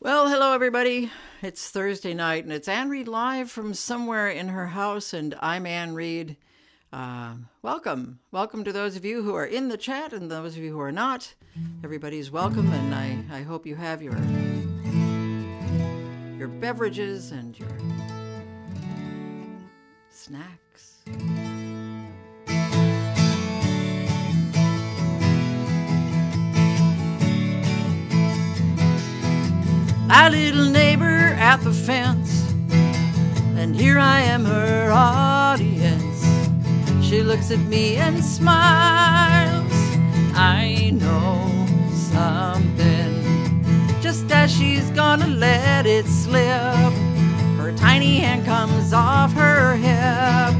Well, hello everybody. It's Thursday night and it's Ann Reed live from somewhere in her house, and I'm Ann Reed. Welcome. Welcome to those of you who are in the chat and those of you who are not. Everybody's welcome, and I hope you have your beverages and your snacks. My little neighbor at the fence, and here I am her audience. She looks at me and smiles. I know something. Just as she's gonna let it slip, her tiny hand comes off her hip,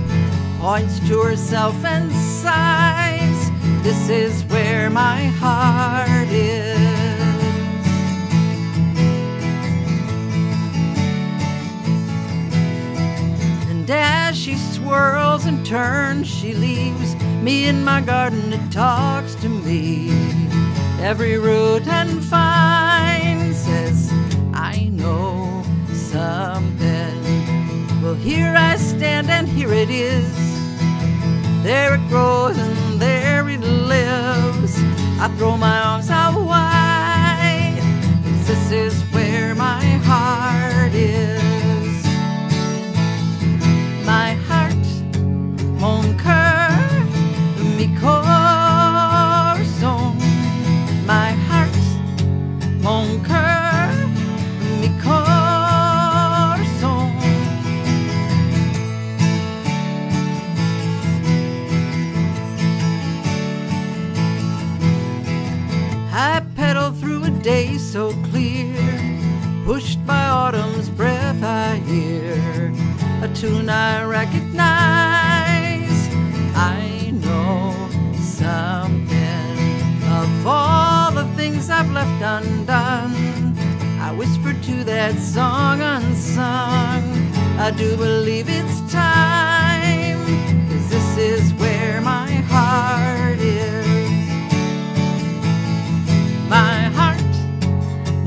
points to herself and sighs. This is where my heart is. And as she swirls and turns, she leaves me in my garden and talks to me. Every root and vine says, I know something. Well, here I stand and here it is. There it grows and there it lives. I throw my arms out wide, 'cause this is where my heart is. My heart, mon cœur, mi corazón. My heart, mon cœur, mi corazón. I pedal through a day so clear, pushed by autumn's breath I hear a tune I recognize. I know something of all the things I've left undone. I whispered to that song unsung. I do believe it's time, 'cause this is where my heart is. My heart,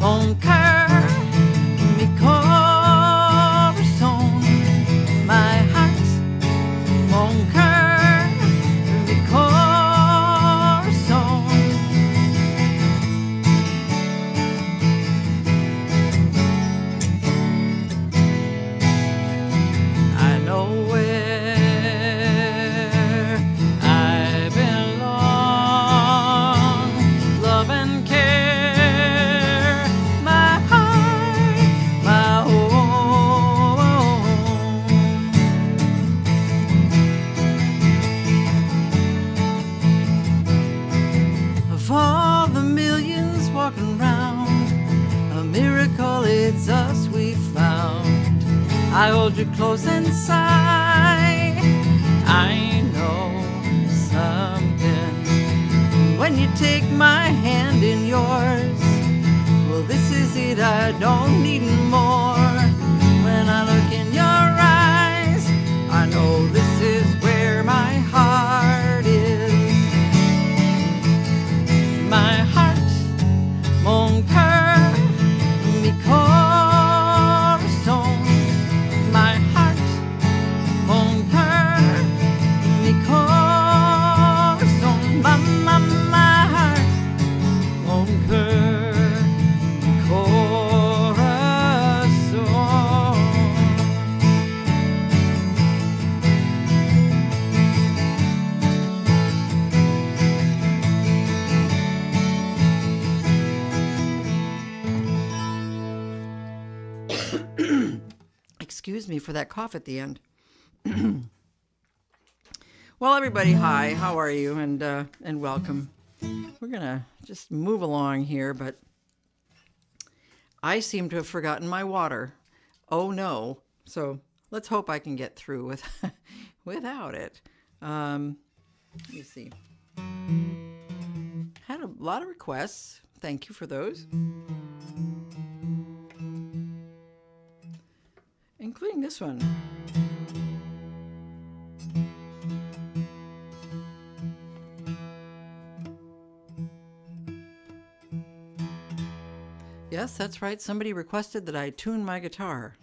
mon cœur, mi corazón. My heart, mon cœur, mi corazón. I know where I belong. Love and care, my heart, my home. Of all the millions walking round, a miracle it's us we found. I hold you close and sigh. I know something. When you take my hand in yours, well, this is it, I don't need more. When I look in your eyes, I know this is where my heart is. My heart, mon cœur, mi corazón. My heart, mon cœur, mi corazón. My heart, mon cœur, mi corazón. Excuse me for that cough at the end. Well, everybody, hi. How are you? And welcome. We're gonna just move along here, but I seem to have forgotten my water. Oh no! So let's hope I can get through without it. Let me see. Had a lot of requests. Thank you for those, including this one. Yes, that's right. Somebody requested that I tune my guitar.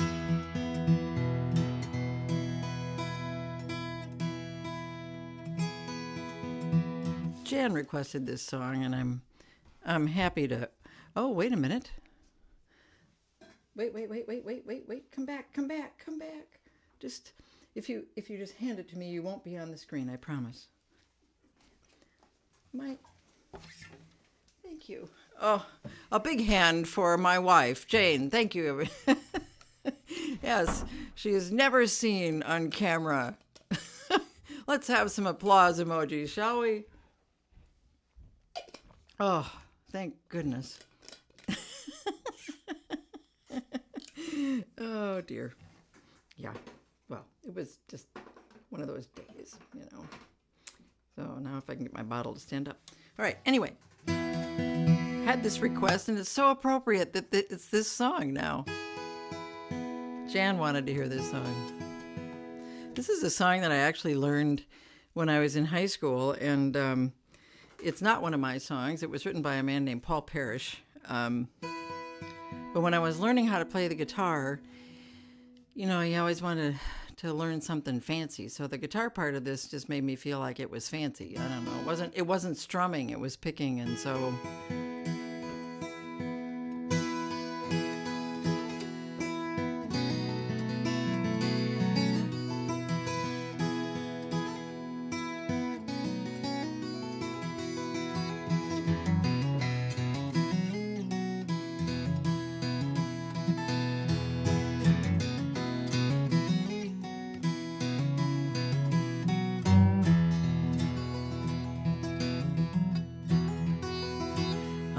Jan requested this song, and I'm happy to. Oh, wait a minute. Wait. Come back. Just if you just hand it to me, you won't be on the screen, I promise. Thank you. Oh, a big hand for my wife, Jane. Thank you. Yes, she is never seen on camera. Let's have some applause emojis, shall we? Oh, thank goodness. Oh, dear. Yeah, well, it was just one of those days, you know. So now if I can get my bottle to stand up. All right, anyway. Had this request, and it's so appropriate that it's this song now. Jan wanted to hear this song. This is a song that I actually learned when I was in high school, and it's not one of my songs. It was written by a man named Paul Parrish. But when I was learning how to play the guitar, you know, you always wanted to learn something fancy. So the guitar part of this just made me feel like it was fancy. I don't know. It wasn't strumming, it was picking, and so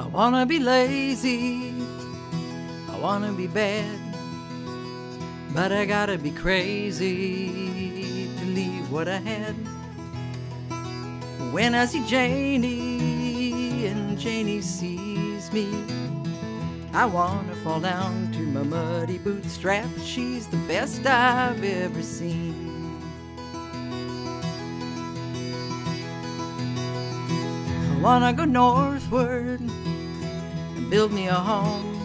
I wanna be lazy, I wanna be bad, but I gotta be crazy to leave what I had. When I see Janie and Janie sees me, I wanna fall down to my muddy bootstrap. She's the best I've ever seen. I wanna go northward and build me a home,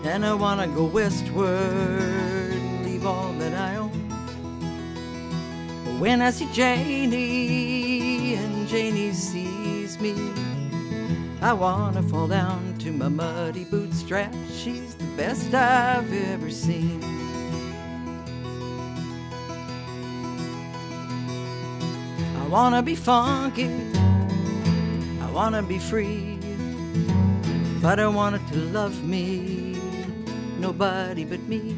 and I wanna go westward and leave all that I own. But when I see Janie and Janie sees me, I wanna fall down to my muddy bootstrap. She's the best I've ever seen. I wanna be funky, I wanna be free, but I want her to love me, nobody but me.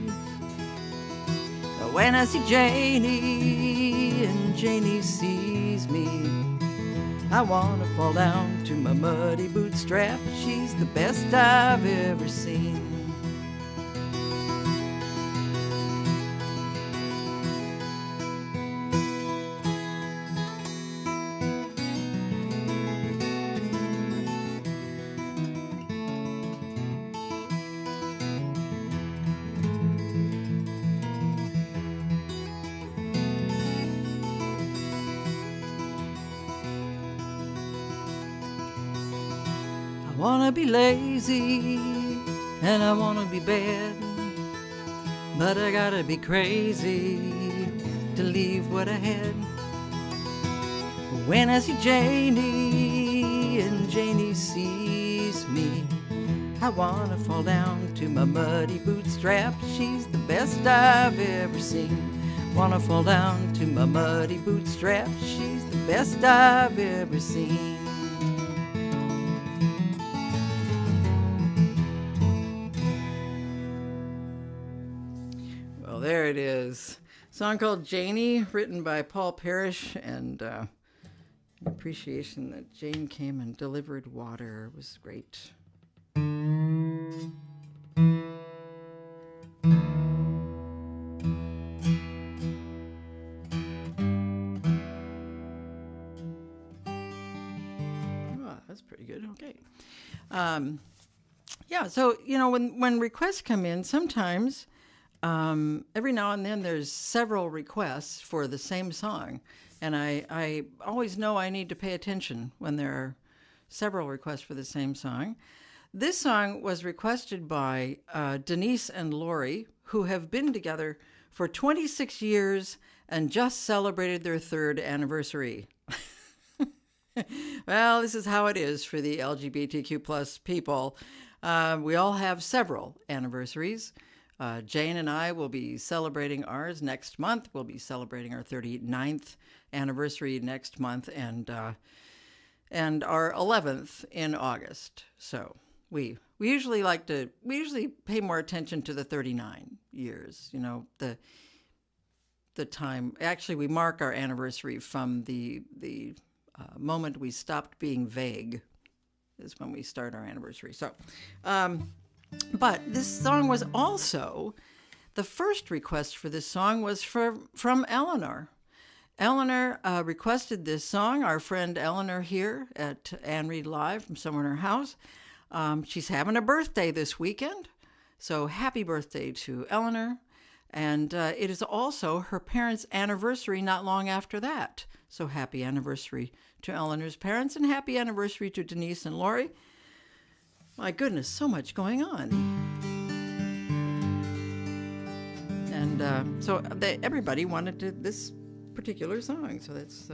But when I see Janie and Janie sees me, I wanna fall down to my muddy bootstrap. She's the best I've ever seen. I wanna be lazy and I wanna be bad, but I gotta be crazy to leave what I had. When I see Janie and Janie sees me, I wanna fall down to my muddy bootstrap. She's the best I've ever seen. Wanna fall down to my muddy bootstrap. She's the best I've ever seen. There it is. A song called Janie, written by Paul Parrish, and appreciation that Jane came and delivered water. It was great. Oh, that's pretty good. Okay. Yeah, so, you know, when requests come in, sometimes every now and then there's several requests for the same song, and I always know I need to pay attention when there are several requests for the same song. This song was requested by Denise and Lori, who have been together for 26 years and just celebrated their 3rd anniversary. Well, this is how it is for the LGBTQ plus people. We all have several anniversaries. Jane and I will be celebrating ours next month. We'll be celebrating our 39th anniversary next month, and our 11th in August. So we usually pay more attention to the 39 years. You know, the time. Actually, we mark our anniversary from the moment we stopped being vague. Is when we start our anniversary. So, but this song was also, the first request for this song was from Eleanor. Eleanor requested this song. Our friend Eleanor here at Ann Reed Live from somewhere in her house. She's having a birthday this weekend. So happy birthday to Eleanor. And it is also her parents' anniversary not long after that. So happy anniversary to Eleanor's parents, and happy anniversary to Denise and Lori. My goodness, so much going on. And so everybody wanted this particular song, so that's...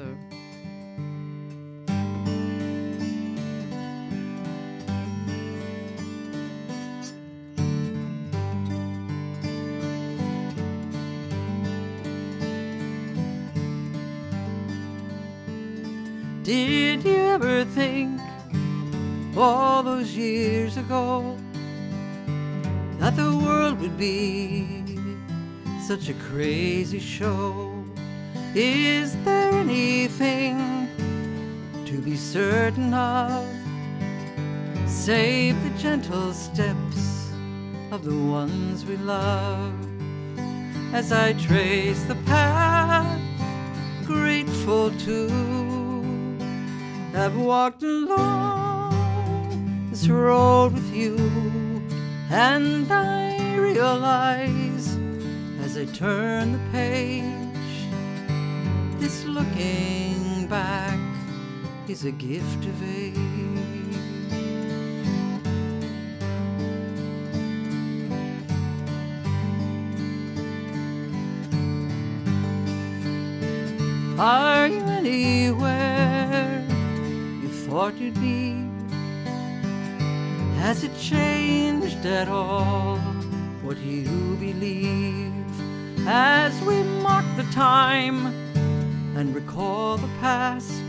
Did you ever think all those years ago that the world would be such a crazy show? Is there anything to be certain of, save the gentle steps of the ones we love? As I trace the path, grateful to have walked along this road with you, and I realize as I turn the page, this looking back is a gift of age. Are you anywhere you thought you'd be? Has it changed at all what you believe? As we mark the time and recall the past,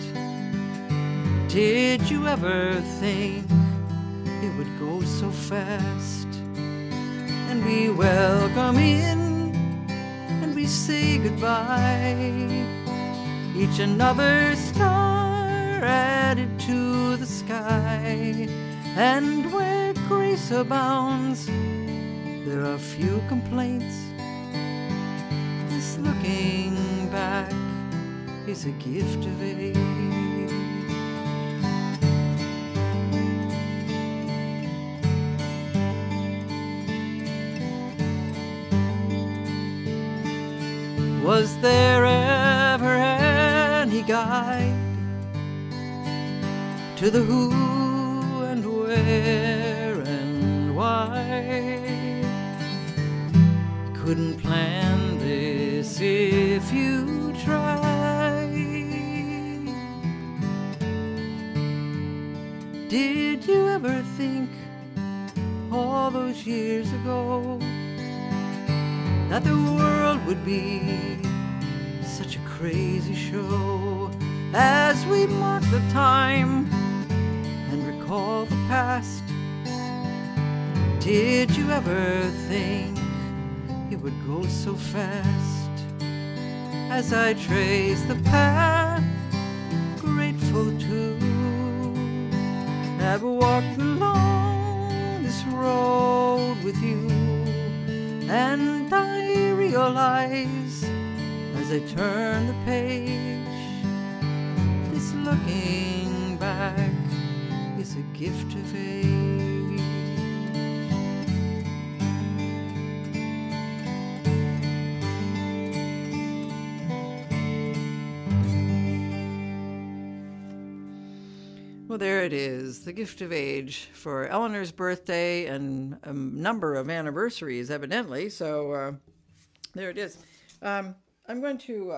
did you ever think it would go so fast? And we welcome in and we say goodbye, each another star added to the sky. And where grace abounds, there are few complaints. This looking back is a gift of age. Was there ever any guide to the who and where and why? Couldn't plan this if you tried. Did you ever think all those years ago that the world would be such a crazy show? As we mark the time and recall the past, did you ever think it would go so fast? As I trace the path, grateful to have walked along this road with you, and I realize as I turn the page, this looking back is a gift of age. Well, there it is, the gift of age for Eleanor's birthday and a number of anniversaries, evidently. So there it is. I'm going to,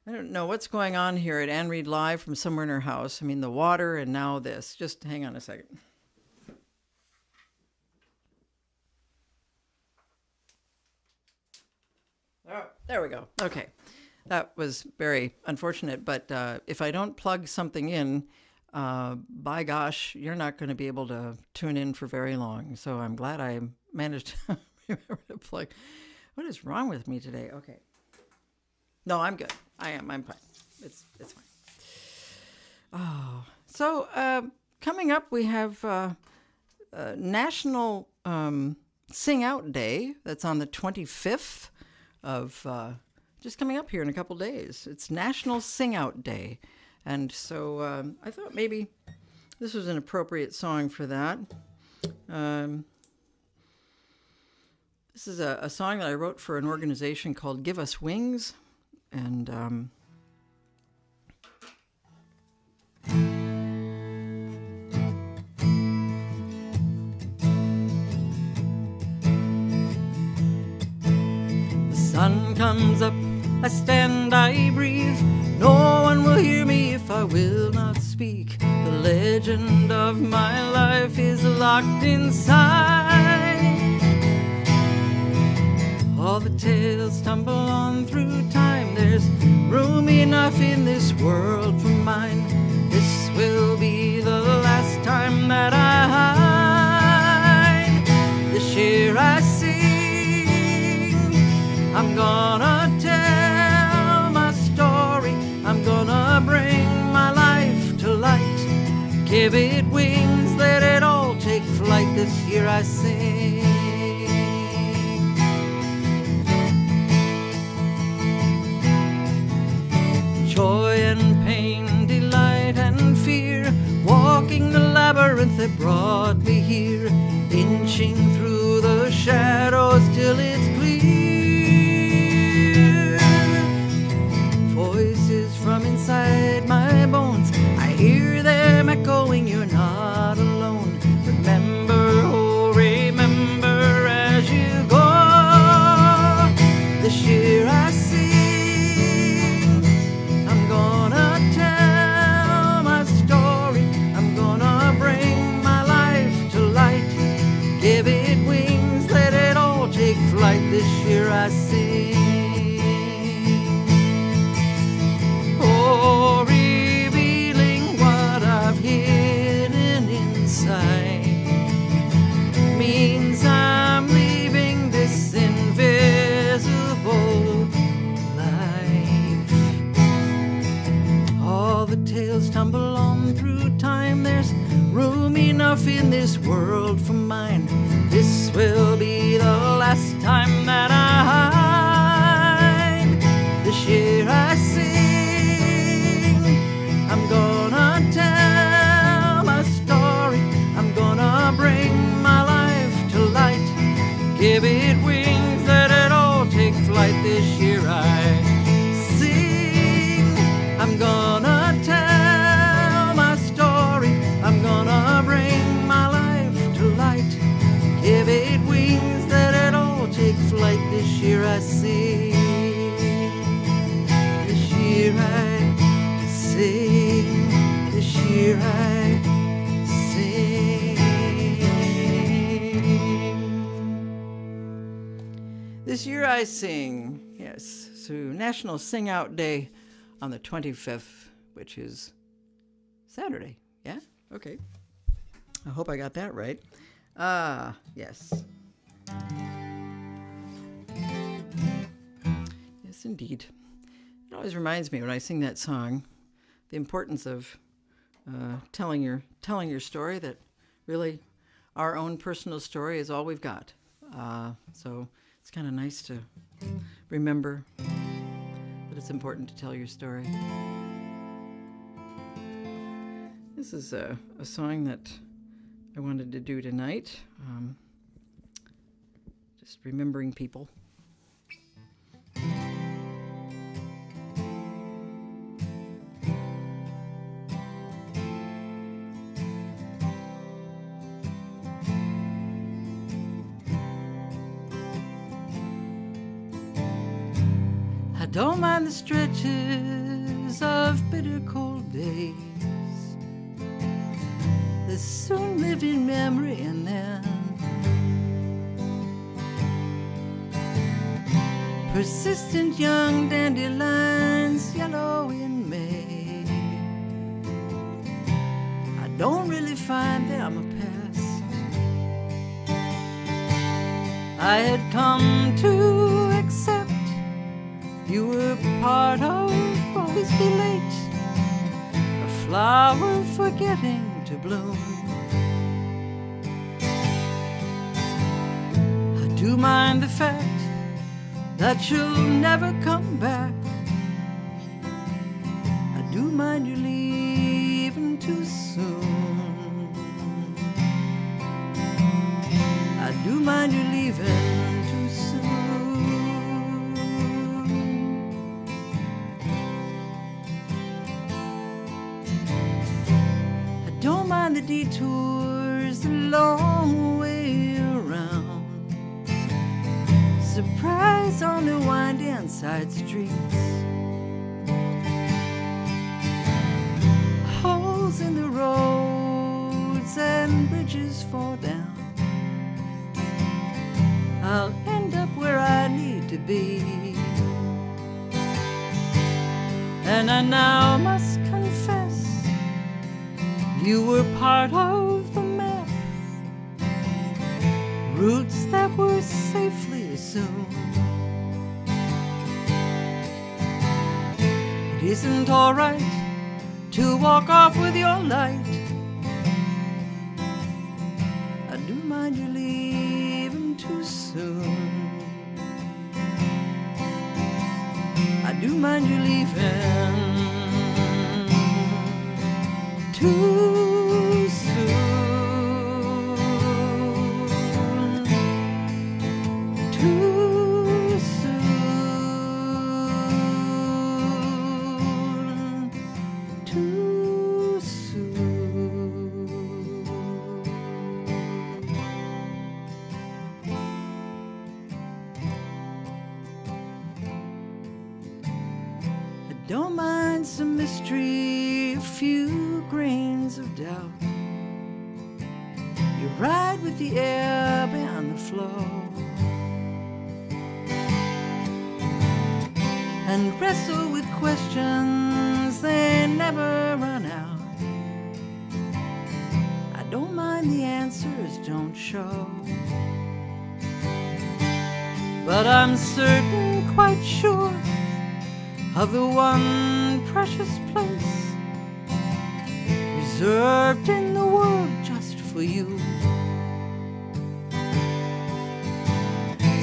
I don't know what's going on here at Ann Reed Live from somewhere in her house. I mean, the water and now this. Just hang on a second. Oh, there we go. Okay. That was very unfortunate, but if I don't plug something in, by gosh, you're not going to be able to tune in for very long. So I'm glad I managed to remember to plug. What is wrong with me today? Okay. No, I'm good. I'm fine. It's fine. Oh, so coming up, we have National Sing Out Day. That's on the 25th of... just coming up here in a couple days. It's National Sing Out Day. And so I thought maybe this was an appropriate song for that. This is a song that I wrote for an organization called Give Us Wings. And the sun comes up, I stand, I breathe. No one will hear me if I will not speak. The legend of my life is locked inside. All the tales tumble on through time. There's room enough in this world for mine. This will be the last time that I hide. This year I sing. I'm gonna tell my story. I'm gonna bring my life to light. Give it wings, let it all take flight. This year I sing. Joy and pain, delight and fear, walking the labyrinth that brought me here, inching through the shadows till it's clear. Voices from inside my bones, I hear them echoing, you're not alone. Remember, oh remember as you go. This year I sing. I'm gonna tell my story. I'm gonna bring my life to light. Give it wings, let it all take flight. This year I sing. Oh, revealing what I've hidden inside means I'm leaving this invisible life. All the tales tumble on through time. There's room enough in this world for mine. This will be the last time that I hide. This year I sing. I'm gonna tell my story. I'm gonna bring my life to light. Give it wings, let it all take flight. This year I sing. I'm gonna tell my story. I'm gonna bring my life to light. Give it wings, let it all take flight. This year I sing. This year I sing. This year I sing. This year I sing. Yes. So National Sing Out Day on the 25th, which is Saturday. Yeah? Okay. I hope I got that right. Yes. Yes, indeed. It always reminds me when I sing that song, the importance of telling your story, that really our own personal story is all we've got. So it's kind of nice to remember that it's important to tell your story. This is a song that I wanted to do tonight. Just remembering people. don't mind the stretches of bitter cold days. They soon live in memory, and then persistent young dandelions yellow in May. I don't really find them a pest. I had come to accept you were part of always be late, a flower forgetting to bloom. I do mind the fact that you'll never come back. I do mind you leaving too soon. I do mind you leaving too soon. I don't mind the detours, the long way around. Surprise on the winding side streets, holes in the roads and bridges fall down. I'll end up where I need to be, and I now must confess you were part of the map, routes that were safely assumed. It isn't all right to walk off with your light. I do mind you leaving too soon. I do mind you leaving too soon. Too soon. Too soon. I don't mind some mystery, a few grains of doubt. You ride with the ebb and the flow, and wrestle with questions, they never run out. I don't mind the answers don't show, but I'm certain, quite sure, of the one precious place reserved in the world just for you.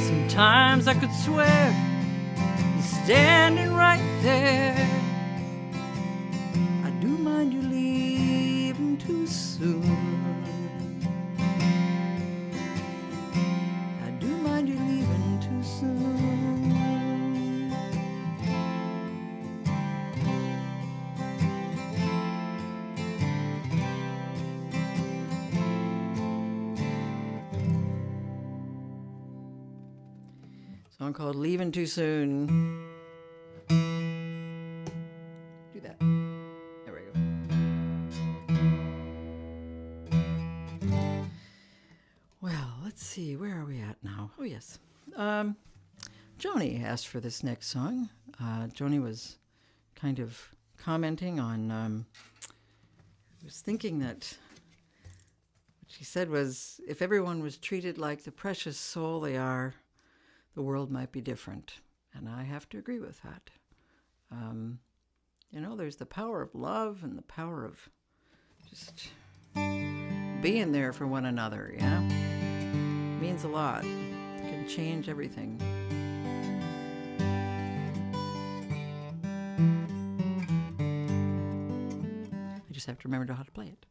Sometimes I could swear you're standing right there. I do mind you leaving too soon. I do mind you leaving too soon. Song called Leaving Too Soon. Do that. There we go. Well, let's see. Where are we at now? Oh, yes. Joni asked for this next song. Joni was kind of commenting on, I was thinking that what she said was, if everyone was treated like the precious soul they are, the world might be different. And I have to agree with that. You know, there's the power of love and the power of just being there for one another, you know? It means a lot. It can change everything. I just have to remember how to play it.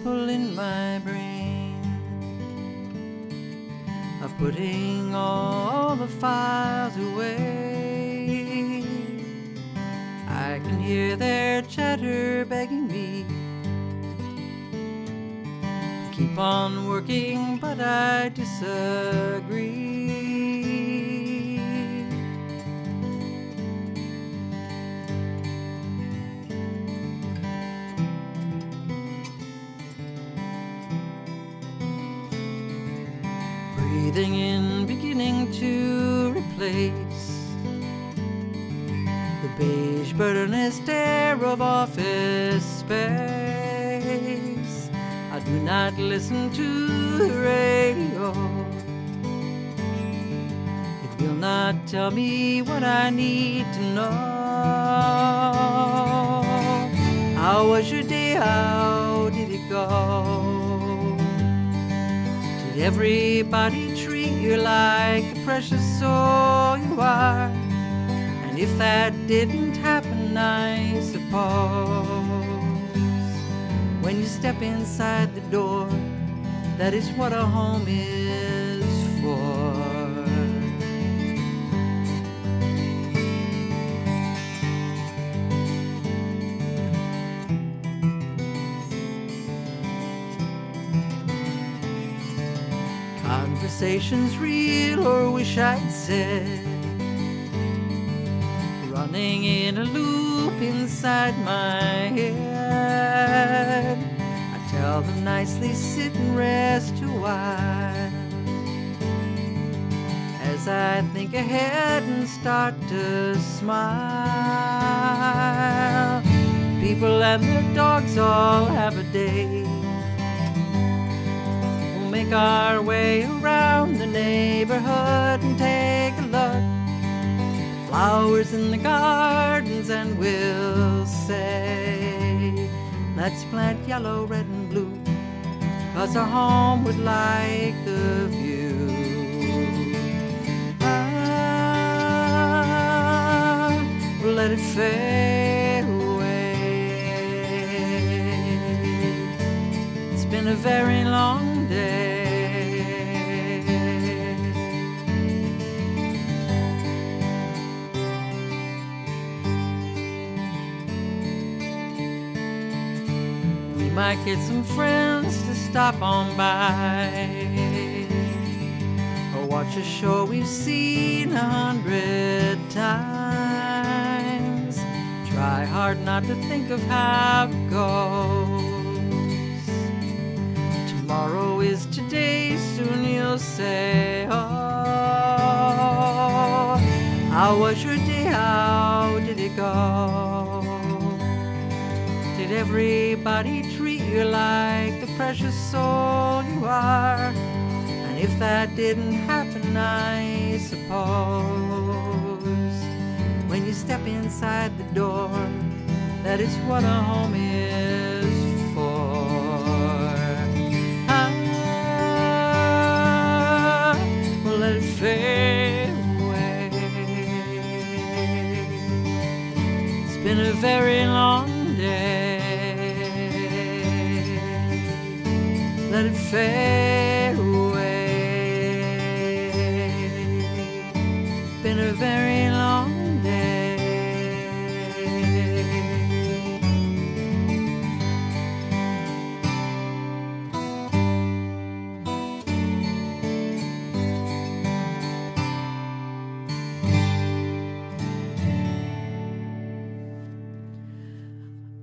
pulling my brain, of putting all the files away. I can hear their chatter begging me to keep on working, but I disagree. Breathing in, beginning to replace the beige, bitterness air of office space. I do not listen to the radio. It will not tell me what I need to know. How was your day? How did it go? Did everybody treat you like the precious soul you are? And if that didn't happen, I suppose when you step inside the door, that is what a home is for. Conversations real, or wish I'd said, running in a loop inside my head. I tell them nicely, sit and rest a while, as I think ahead and start to smile. People and their dogs all have a day. We'll make our way around the neighborhood and take a look, flowers in the gardens, and we'll say, let's plant yellow, red, and blue, 'cause our home would like the view. We'll let it fade away. It's been a very long day. Might get some friends to stop on by, or watch a show we've seen 100 times. Try hard not to think of how it goes. Tomorrow is today, soon you'll say, oh, how was your day? How did it go? Did everybody treat you like the precious soul you are? And if that didn't happen, I suppose when you step inside the door, that is what a home is for. Well, let it fade away. It's been a very long day. Let it fade away. Been a very long day.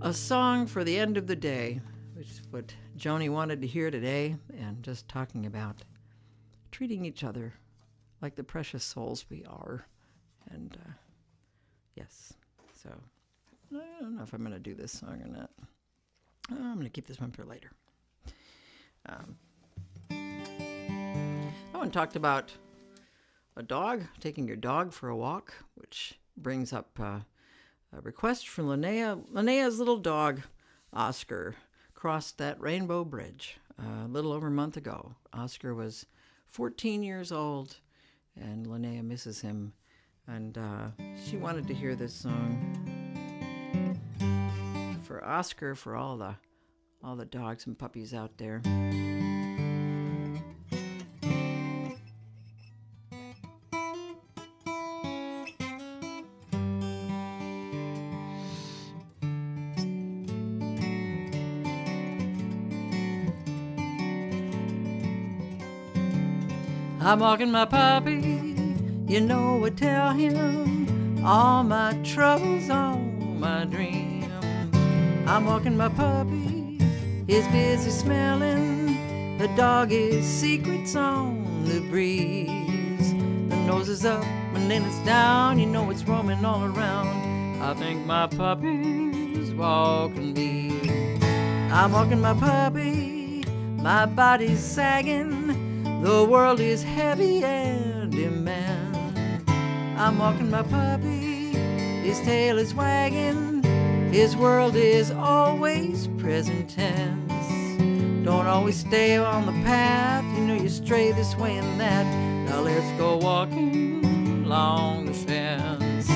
A song for the end of the day, which is what Janie wanted to hear today, and just talking about treating each other like the precious souls we are. And yes, so I don't know if I'm going to do this song or not. I'm going to keep this one for later. Someone talked about a dog, taking your dog for a walk, which brings up a request from Linnea. Linnea's little dog, Oscar, crossed that rainbow bridge a little over a month ago. Oscar was 14 years old, and Linnea misses him. And she wanted to hear this song for Oscar, for all the all the dogs and puppies out there. I'm walking my puppy, you know I tell him all my troubles, all my dreams. I'm walking my puppy, he's busy smelling the doggy's secrets on the breeze. The nose is up and then it's down, you know it's roaming all around. I think my puppy's walking me. I'm walking my puppy, my body's sagging, the world is heavy and demand. I'm walking my puppy, his tail is wagging, his world is always present tense. Don't always stay on the path, you know you stray this way and that. Now let's go walking along the fence.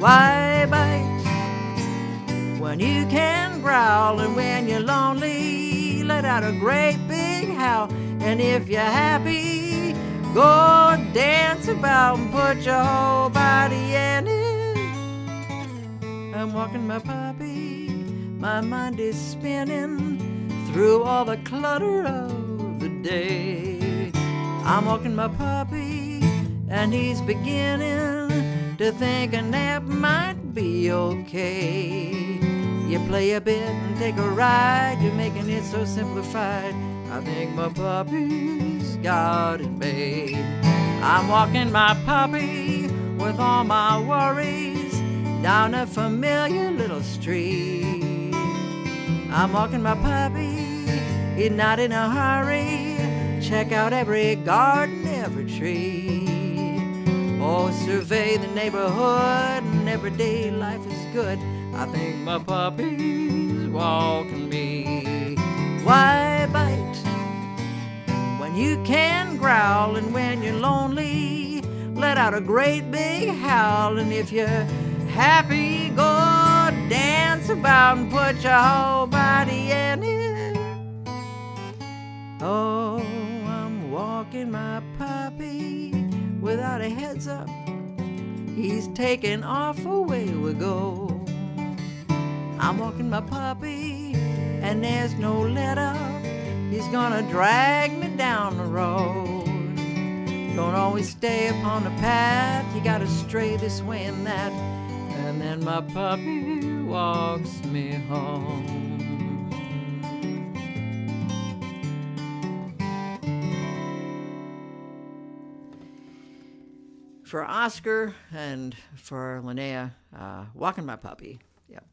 Why bite when you can growl, and when you're lonely let out a great big howl. And if you're happy, go dance about and put your whole body in it. I'm walking my puppy, my mind is spinning through all the clutter of the day. I'm walking my puppy, and he's beginning to think a nap might be okay. You play a bit and take a ride, you're making it so simplified. I think my puppy's got it made. I'm walking my puppy with all my worries down a familiar little street. I'm walking my puppy, he's not in a hurry. Check out every garden, every tree. Oh, survey the neighborhood, and everyday life is good. I think my puppy's walking me. Why bite when you can growl, and when you're lonely let out a great big howl. And if you're happy, go dance about and put your whole body in it. Oh, I'm walking my puppy without a heads up, he's taking off, away we go. I'm walking my puppy, and there's no let up, he's gonna drag me down the road. Don't always stay upon the path, you gotta stray this way and that. And then my puppy walks me home. For Oscar and for Linnea, walking my puppy. Yep.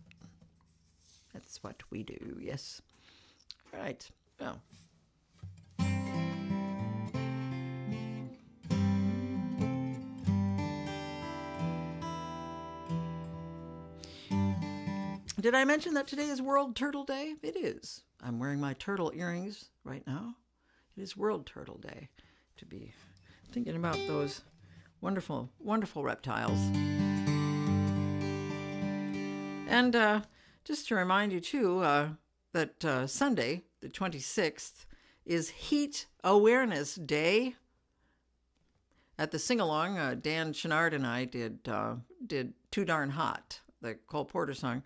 That's what we do, yes. All right. Well. Did I mention that today is World Turtle Day? It is. I'm wearing my turtle earrings right now. It is World Turtle Day, to be thinking about those wonderful, wonderful reptiles. And just to remind you, too, that Sunday, the 26th, is Heat Awareness Day. At the sing-along, Dan Chenard and I did Too Darn Hot, the Cole Porter song.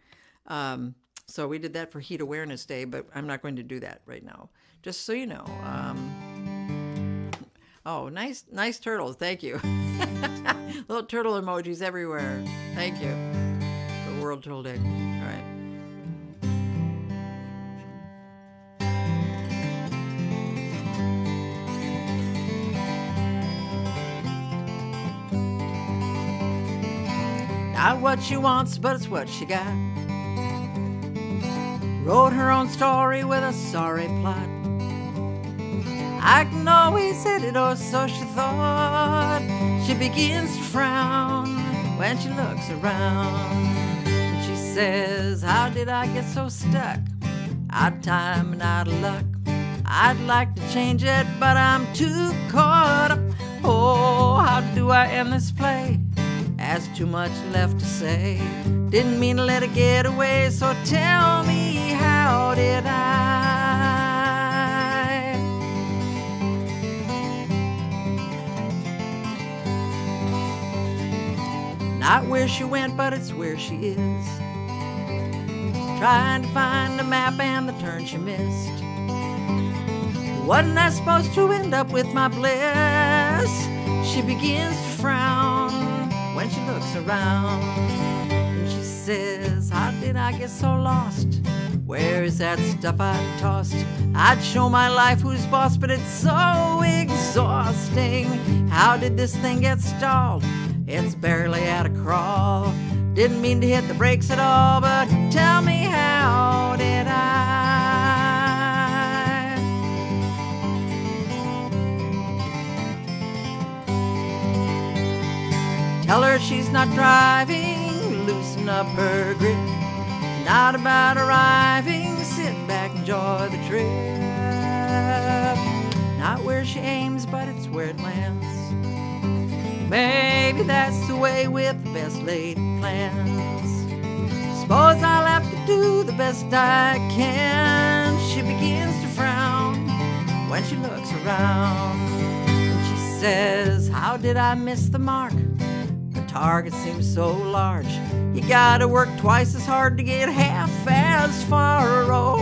So we did that for Heat Awareness Day, but I'm not going to do that right now. Just so you know. Oh, nice turtles. Thank you. Little turtle emojis everywhere. Thank you for World Turtle Day. All right. Not what she wants, but it's what she got. Wrote her own story with a sorry plot. I can always hit it, or so she thought. She begins to frown when she looks around. She says, how did I get so stuck? Out of time and out of luck. I'd like to change it, but I'm too caught up. Oh, how do I end this play? Has too much left to say. Didn't mean to let it get away, so tell me, how did I Not where she went, but it's where she is. Trying to find the map and the turn she missed. Wasn't I supposed to end up with my bliss? She begins to frown when she looks around. And she says, how did I get so lost? Where is that stuff I tossed? I'd show my life who's boss, but it's so exhausting. How did this thing get stalled? It's barely at a crawl. Didn't mean to hit the brakes at all, but tell me, how did I? Tell her she's not driving, loosen up her grip. Not about arriving, sit back, enjoy the trip. Not where she aims, but it's where it lands. Maybe that's the way with the best laid plans. Suppose I'll have to do the best I can. She begins to frown when she looks around. And she says, how did I miss the mark? The target seems so large. You gotta work twice as hard to get half as far. Oh,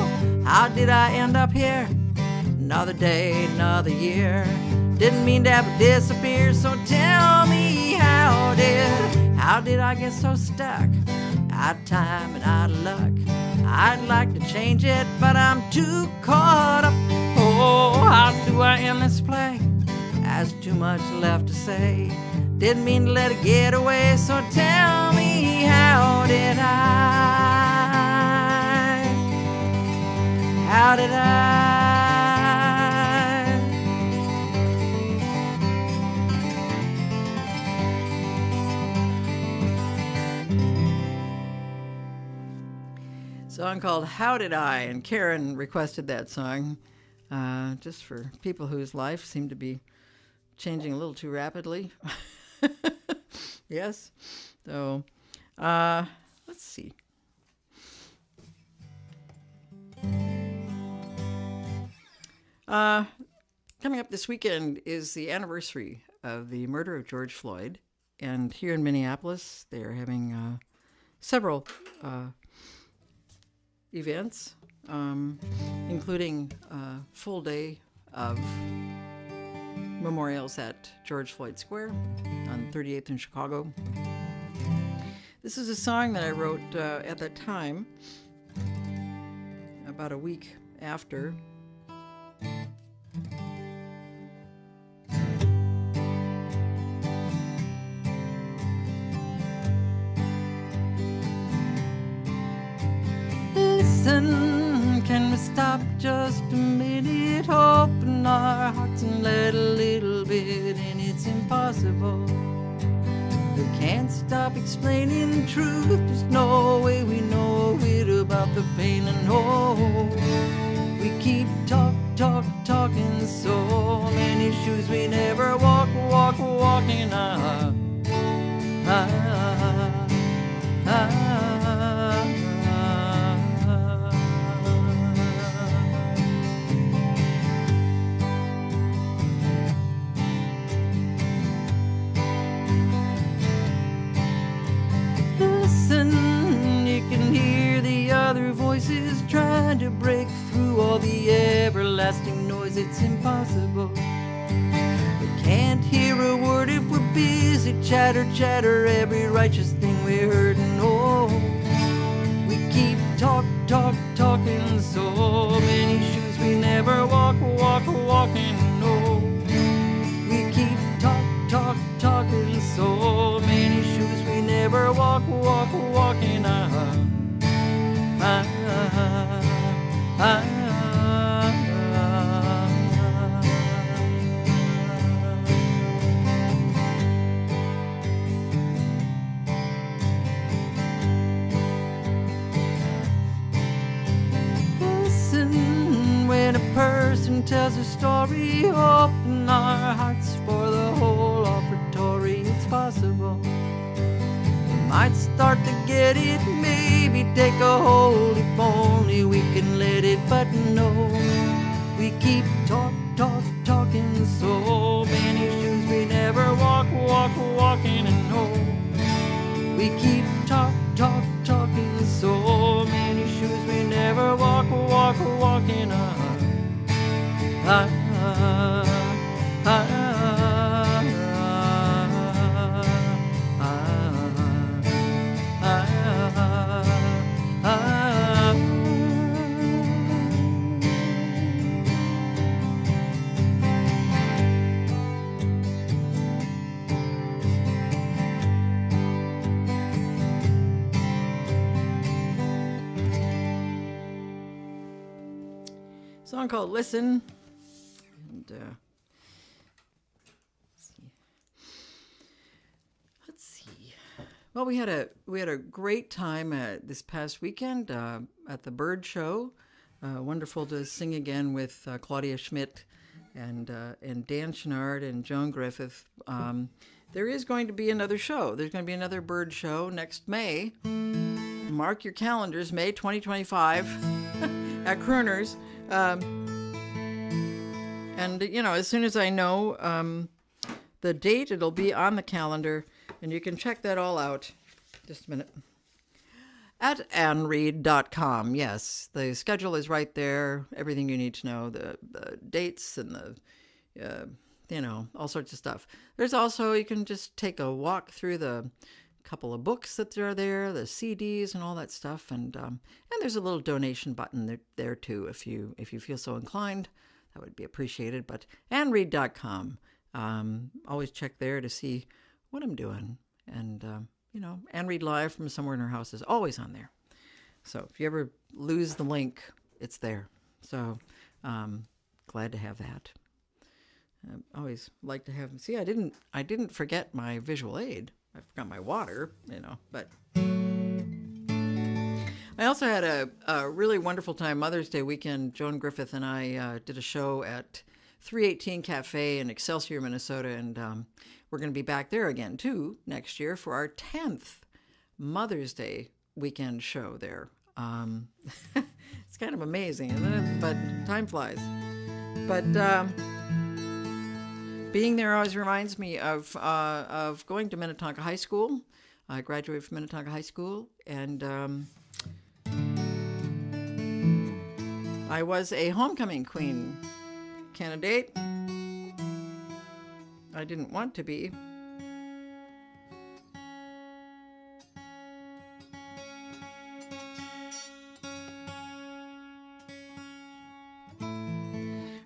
how did I end up here? Another day, another year. Didn't mean to have it disappear, so tell me, how did I get so stuck? Out of time and out of luck. I'd like to change it, but I'm too caught up. Oh, how do I end this play? Has too much left to say. Didn't mean to let it get away, so tell me, how did I? How did I? Song called How Did I? And Karen requested that song just for people whose life seem to be changing a little too rapidly. Yes. So let's see. Coming up this weekend is the anniversary of the murder of George Floyd. And here in Minneapolis, they're having several events, including a full day of memorials at George Floyd Square on 38th in Chicago. This is a song that I wrote at that time, about a week after. Listen, can we stop just a minute? Open our hearts and let a little bit in. It's impossible. We can't stop explaining truth. There's no way we know it about the pain and hope. We keep talking so many shoes we never walking. Voices trying to break through all the everlasting noise. It's impossible. We can't hear a word if we're busy. Chatter every righteous thing we heard and know. We keep talking so many shoes we never walking. No, we keep talking so many shoes we never walking. Listen, when a person tells a story, open our hearts for the whole offertory. It's possible we might start to get it, maybe take a hold if only we can let it. But no, we keep talking so many shoes we never walking. And no, We keep talking, so many shoes we never walking on. Song called "Listen," and let's see. Well, we had a great time this past weekend at the Bird Show. Wonderful to sing again with Claudia Schmidt and Dan Chenard and Joan Griffith. There is going to be another show. There's going to be another Bird Show next May. Mark your calendars, May 2025 at Crooners. And, you know, as soon as I know the date, it'll be on the calendar, and you can check that all out. Just a minute. At annreed.com. Yes, the schedule is right there. Everything you need to know, the dates and the, you know, all sorts of stuff. There's also, you can just take a walk through the couple of books that are there, the CDs and all that stuff, and there's a little donation button there too if you feel so inclined. That would be appreciated. But annreed.com, always check there to see what I'm doing, and you know, Ann Reed Live from somewhere in her house is always on there. So if you ever lose the link, it's there. So glad to have that. I always like to have. See, I didn't forget my visual aid. I forgot my water, you know, but I also had a really wonderful time Mother's Day weekend. Joan Griffith and I did a show at 318 Cafe in Excelsior, Minnesota, and we're going to be back there again, too, next year for our 10th Mother's Day weekend show there. It's kind of amazing, isn't it? But time flies. But being there always reminds me of going to Minnetonka High School. I graduated from Minnetonka High School, and I was a homecoming queen candidate. I didn't want to be.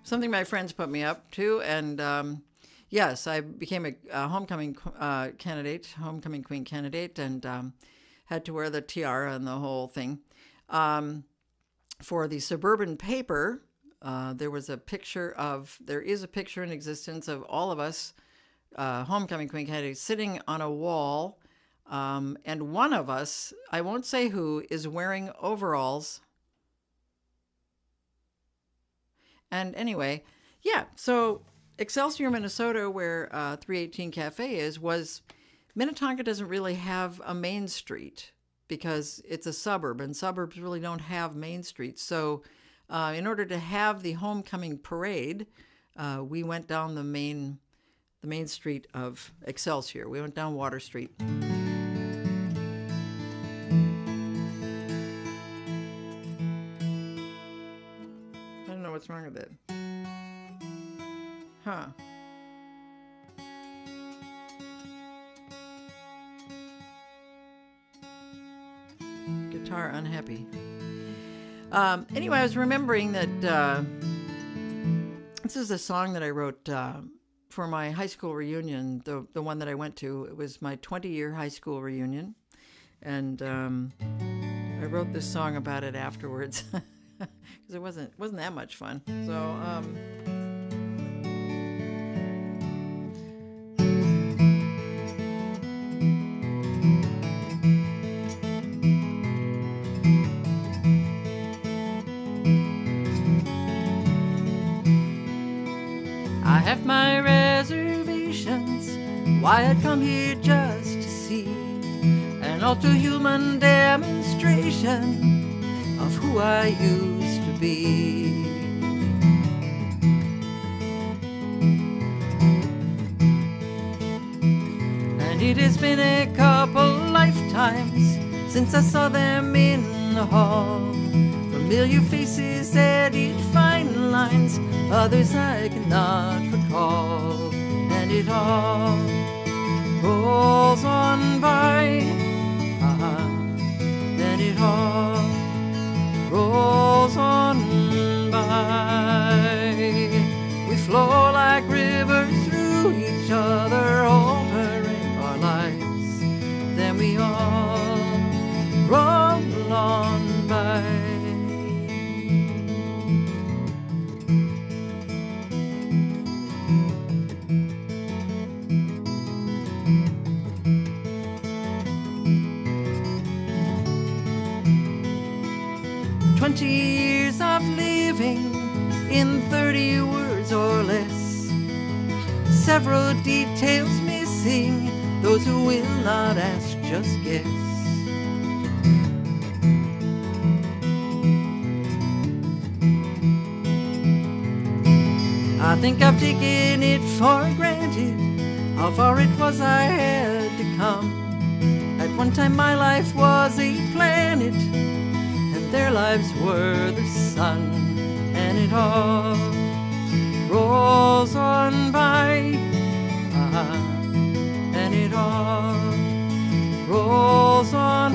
Something my friends put me up to, and yes, I became a homecoming queen candidate, and had to wear the tiara and the whole thing. For the suburban paper, there is a picture in existence of all of us homecoming queen candidates sitting on a wall, and one of us, I won't say who, is wearing overalls. And anyway, yeah, so Excelsior, Minnesota, where 318 Cafe is, Minnetonka doesn't really have a main street because it's a suburb, and suburbs really don't have main streets. So in order to have the homecoming parade, we went down the main street of Excelsior. We went down Water Street. I don't know what's wrong with it. Huh. Guitar unhappy. Anyway, I was remembering that this is a song that I wrote for my high school reunion, the one that I went to. It was my 20-year high school reunion, and I wrote this song about it afterwards because it wasn't that much fun. So I have my reservations, why I'd come here just to see an all-too-human demonstration of who I used to be. And it has been a couple lifetimes since I saw them in the hall. Familiar faces edit fine lines, others I cannot recall. And it all rolls on by, and it all rolls on by. We flow like rivers through each other, altering our lives. Then we all roll on by. 20 years of living in 30 words or less. Several details missing, those who will not ask just guess. I think I've taken it for granted how far it was I had to come. At one time my life was a planet, their lives were the sun, and it all rolls on by, and it all rolls on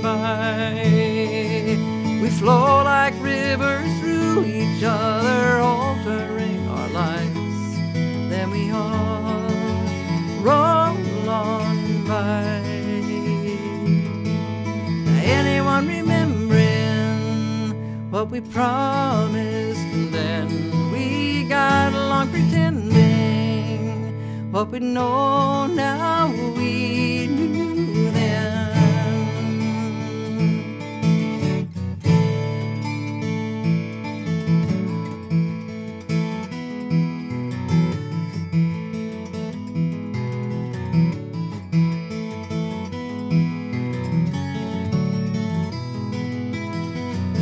by. We flow like rivers through each other, altering our lives. Then we all roll on by. Anyone remembering what we promised, and then we got along pretending what we know now we knew then.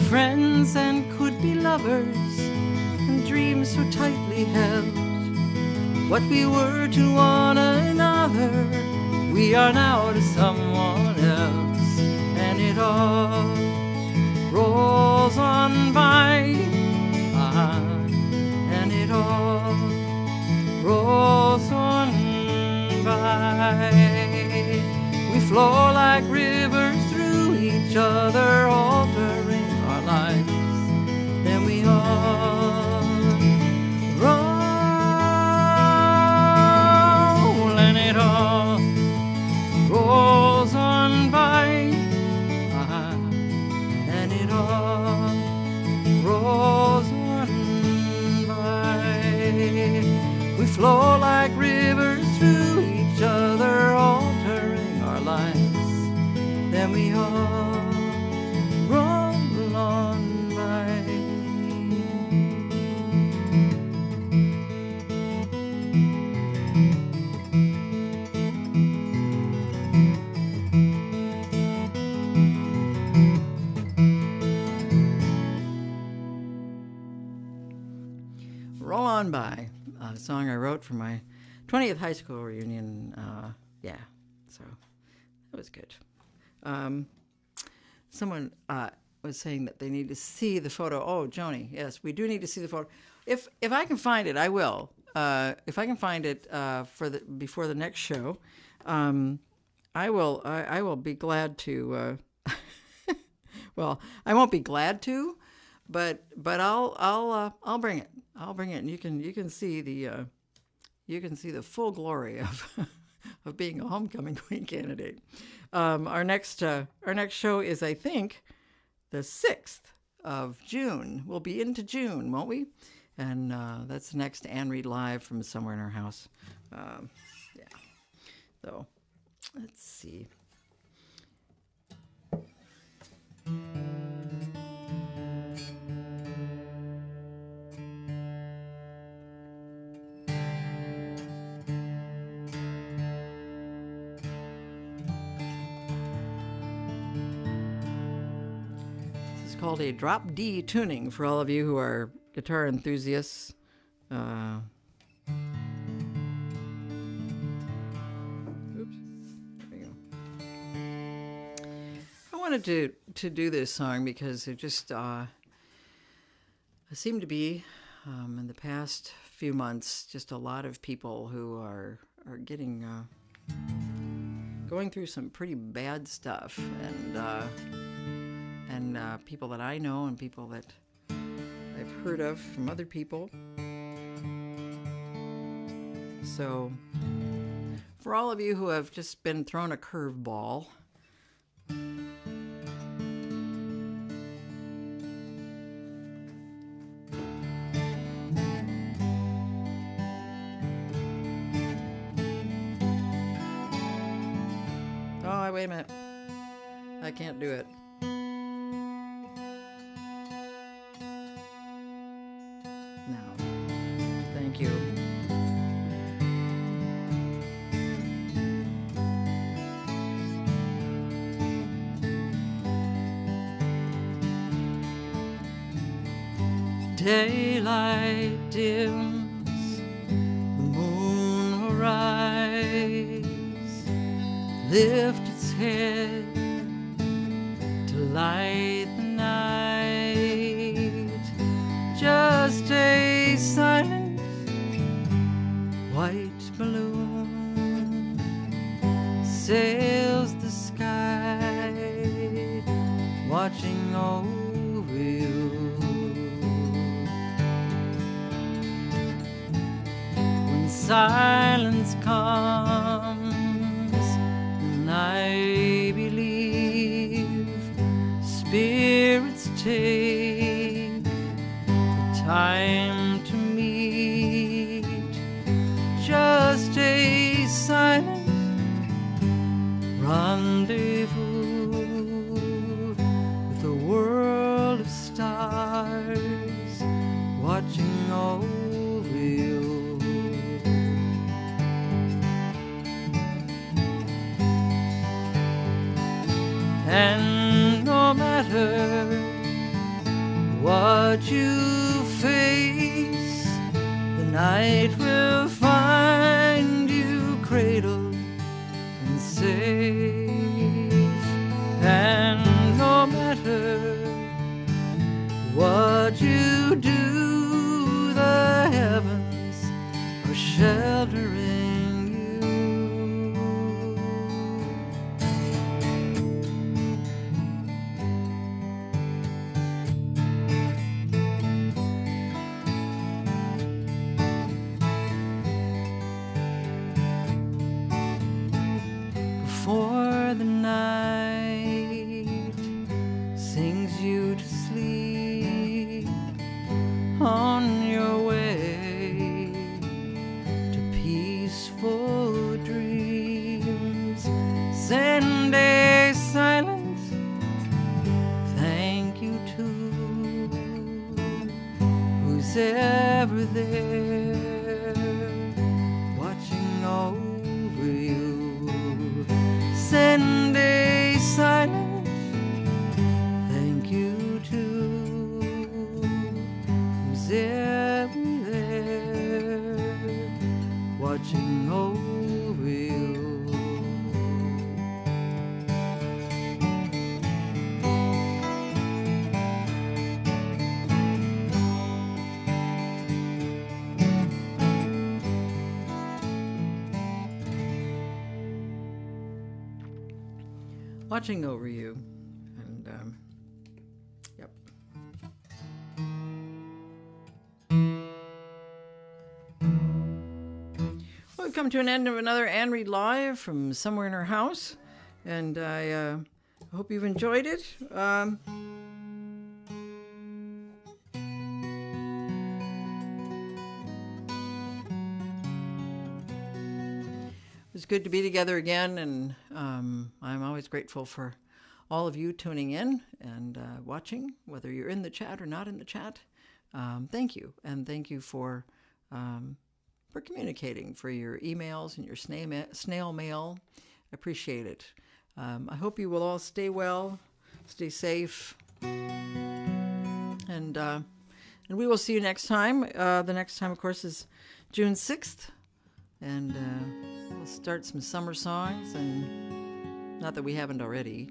Friends and could-be lovers, and dreams so tightly held. What we were to one another, we are now to someone else. And it all rolls on by, and it all rolls on by. We flow like rivers through each other, altering our lives. Then we all roll, and it all rolls on by, and it all rolls on by. We flow like rivers through each other, altering our lives. Then we all roll on by. Roll on by, a song I wrote for my 20th high school reunion. Yeah, so that was good. Someone was saying that they need to see the photo. Oh, Joni, yes, we do need to see the photo. If I can find it, I will. If I can find it before the next show, I will be glad to. Well, I won't be glad to, but I'll bring it. I'll bring it, and you can see the full glory of of being a homecoming queen candidate. Our next show is, I think, the 6th of June. We'll be into June, won't we? And that's the next Ann Reed Live from somewhere in our house. Yeah. So let's see. Called a drop D tuning for all of you who are guitar enthusiasts. Oops, there we go. wanted to do this song because it just seemed to be in the past few months just a lot of people who are getting going through some pretty bad stuff, and people that I know and people that I've heard of from other people. So for all of you who have just been thrown a curveball, wait a minute. I can't do it. No. Thank you. Daylight dims, the moon will rise, lift its head to light the night. Just a silent white balloon sails the sky, watching over you. When silence comes, and I believe spirits take the time to meet. Just a silent rendezvous with a world of stars watching over you. And no matter what you face, the night will find you cradled and safe. And no matter what you do, the heavens are sheltering you. Before the night sings you to sleep on your way to peaceful dreams, send a silent thank you to who's ever there watching over you. Send a silent thank you to who's ever there watching over you. Watching over you. And yep. Well, we've come to an end of another Anne Read Live from somewhere in her house, and I hope you've enjoyed it. It's good to be together again, and I'm always grateful for all of you tuning in and watching, whether you're in the chat or not in the chat. Thank you, and thank you for communicating, for your emails and your snail mail. I appreciate it. I hope you will all stay well, stay safe, and we will see you next time. The next time, of course, is June 6th. And we'll start some summer songs, and not that we haven't already.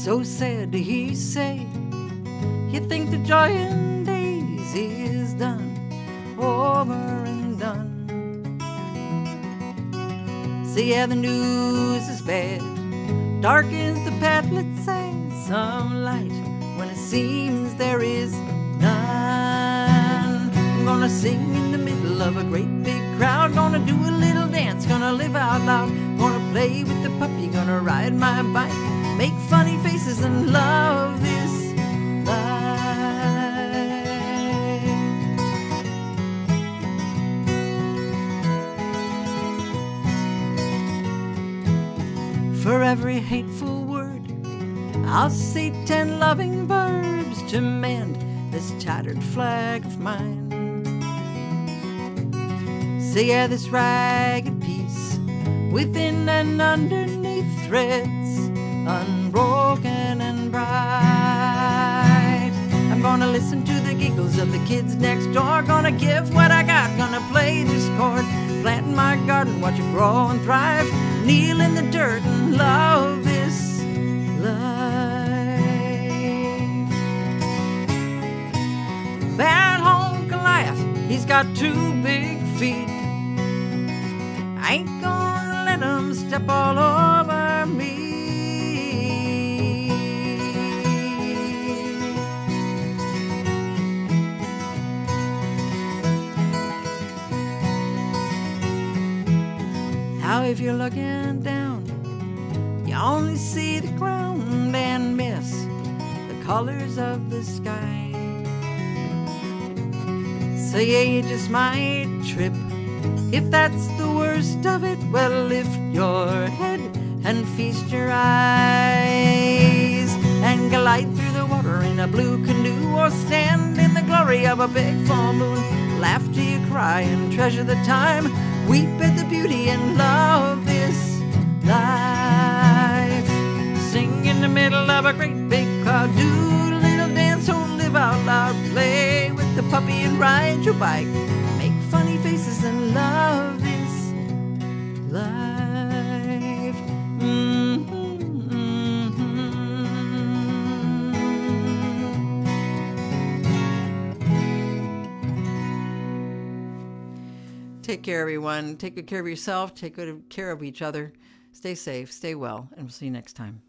So sad to hear you say you think the joy in days is done, over and done. So yeah, the news is bad, darkens the path, let's say some light when it seems there is none. I'm gonna sing in the middle of a great big crowd, gonna do a little dance, gonna live out loud, gonna play with the puppy, gonna ride my bike, make funny faces and love this life. For every hateful word, I'll say 10 loving verbs to mend this tattered flag of mine. So yeah, this ragged piece within and underneath threads, unbroken and bright. I'm gonna listen to the giggles of the kids next door, gonna give what I got, gonna play this chord, plant in my garden, watch it grow and thrive, kneel in the dirt and love this life. Bad home Goliath, he's got 2 big feet, I ain't gonna let him step all over me. Now if you're looking down, you only see the ground and miss the colors of the sky. So yeah, you just might trip. If that's the worst of it, well, lift your head and feast your eyes and glide through the water in a blue canoe, or stand in the glory of a big full moon. Laugh till you cry and treasure the time, weep at the beauty and love this life. Sing in the middle of a great big crowd, do a little dance, oh, live out loud, play with the puppy and ride your bike, make funny faces and love this life. Take care, everyone. Take good care of yourself. Take good care of each other. Stay safe. Stay well. And we'll see you next time.